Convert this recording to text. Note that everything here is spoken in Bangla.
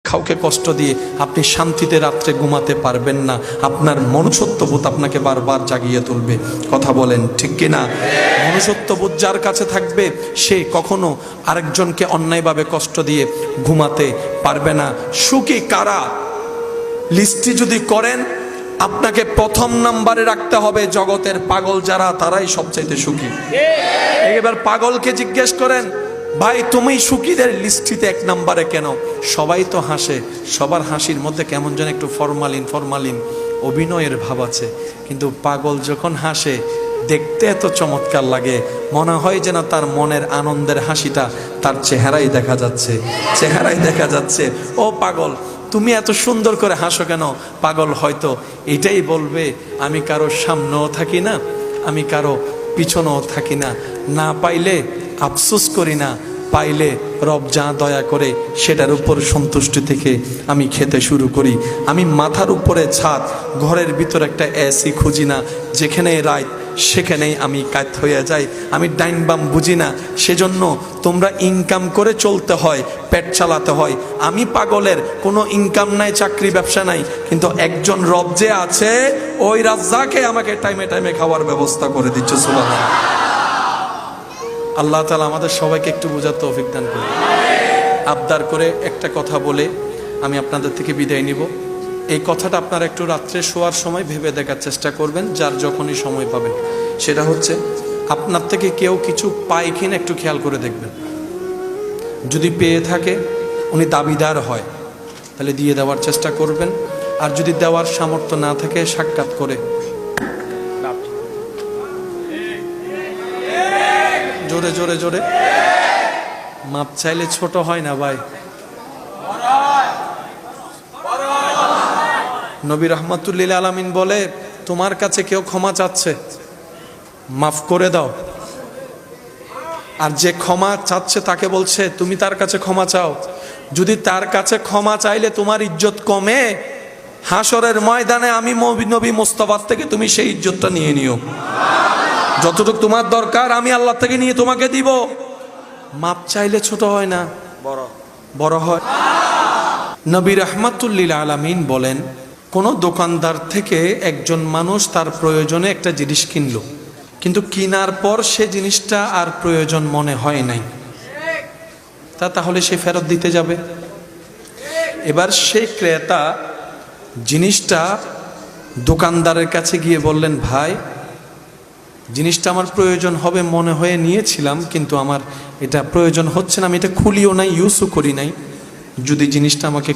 কাউকে কষ্ট দিয়ে আপনি শান্তিতে রাত্রে ঘুমাতে পারবেন না। আপনার মনুষ্যত্ববোধ আপনাকে বারবার জাগিয়ে তুলবে। কথা বলেন ঠিক কিনা? মনুষ্যত্ববোধ যার কাছে থাকবে সে কখনো আরেকজনকে অন্যায়ভাবে কষ্ট দিয়ে ঘুমাতে পারবে না। সুখী কারা লিস্টটি যদি করেন, আপনাকে প্রথম নাম্বারে রাখতে হবে জগতের পাগল যারা, তারাই সবচাইতে সুখী। এবার পাগলকে জিজ্ঞেস করেন, ভাই তুমি সুখীদের লিস্টিতে এক নাম্বারে কেন? সবাই তো হাসে, সবার হাসির মধ্যে কেমন যেন একটু ফরমালিন অভিনয়ের ভাব আছে, কিন্তু পাগল যখন হাসে দেখতে এত চমৎকার লাগে, মনে হয় যেন তার মনের আনন্দের হাসিটা তার চেহারায় দেখা যাচ্ছে। ও পাগল, তুমি এত সুন্দর করে হাসো কেন? পাগল হয়তো এটাই বলবে, আমি কারো সামনেও থাকি না, আমি কারো পিছনেও থাকি না, না পাইলে আফসোস করি না, পাইলে রব যা দয়া করে সেটার উপর সন্তুষ্টি থেকে আমি খেতে শুরু করি। আমি মাথার উপরে ছাদ, ঘরের ভিতর একটা এসি খুঁজি না, যেখানে রাত সেখানেই আমি কাত হয়ে যাই। আমি ডাইন বাম বুঝি না, সেজন্য তোমরা ইনকাম করে চলতে হয়, পেট চালাতে হয়। আমি পাগলের কোনো ইনকাম নাই, চাকরি ব্যবসা নাই, কিন্তু একজন রব যে আছে, ওই রাজ্জাকে আমাকে টাইমে টাইমে খাওয়ার ব্যবস্থা করে দিচ্ছে। সুবহানাল্লাহ। আল্লাহ তাআলা আমাদের সবাইকে একটু বোঝার তৌফিক দান করুন। আবদার করে একটা কথা বলে আমি আপনাদের থেকে বিদায় নিব। এই কথাটা আপনারা একটু রাত্রে শোয়ার সময় ভেবে দেখার চেষ্টা করবেন, যার যখনই সময় পাবেন। সেটা হচ্ছে, আপনার থেকে কেউ কিছু পায় কিনা একটু খেয়াল করে দেখবেন। যদি পেয়ে থাকে, উনি দাবিদার হয়, তাহলে দিয়ে দেওয়ার চেষ্টা করবেন। আর যদি দেওয়ার সামর্থ্য না থাকে, সাক্ষাৎ করে জোরে মাপ চাইলে ছোট হয় না ভাই। নবী রাহমাতুল্লিল আলামিন বলে, তোমার কাছে কেউ ক্ষমা চাচ্ছে, মাফ করে দাও। আর যে ক্ষমা চাচ্ছে তাকে বলছে, তুমি তার কাছে ক্ষমা চাও। যদি তার কাছে ক্ষমা চাইলে তোমার ইজ্জত কমে, হাসরের ময়দানে আমি নবী মুস্তাফার থেকে তুমি সেই ইজ্জতটা নিয়ে নিও। যতটুকু তোমার দরকার আমি আল্লাহ থেকে নিয়ে তোমাকে দিব। মাপ চাইলে ছোট হয় না, বড় হয়। নবী রাহমাতুল্লিল আলামিন বলেন, কোন দোকানদার থেকে একজন মানুষ তার প্রয়োজনে একটা জিনিস কিনলো, কিন্তু কেনার পর সে জিনিসটা আর প্রয়োজন মনে হয় নাই, তাহলে সে ফেরত দিতে যাবে। এবার সেই ক্রেতা জিনিসটা দোকানদারের কাছে গিয়ে বললেন, ভাই জিনিসটা আমার প্রয়োজন হবে মনে হয়ে নিয়েছিলাম, কিন্তু আমার এটা প্রয়োজন হচ্ছে না, আমি এটা খুলিও নাই, ইউজও করি নাই, যদি জিনিসটা আমাকে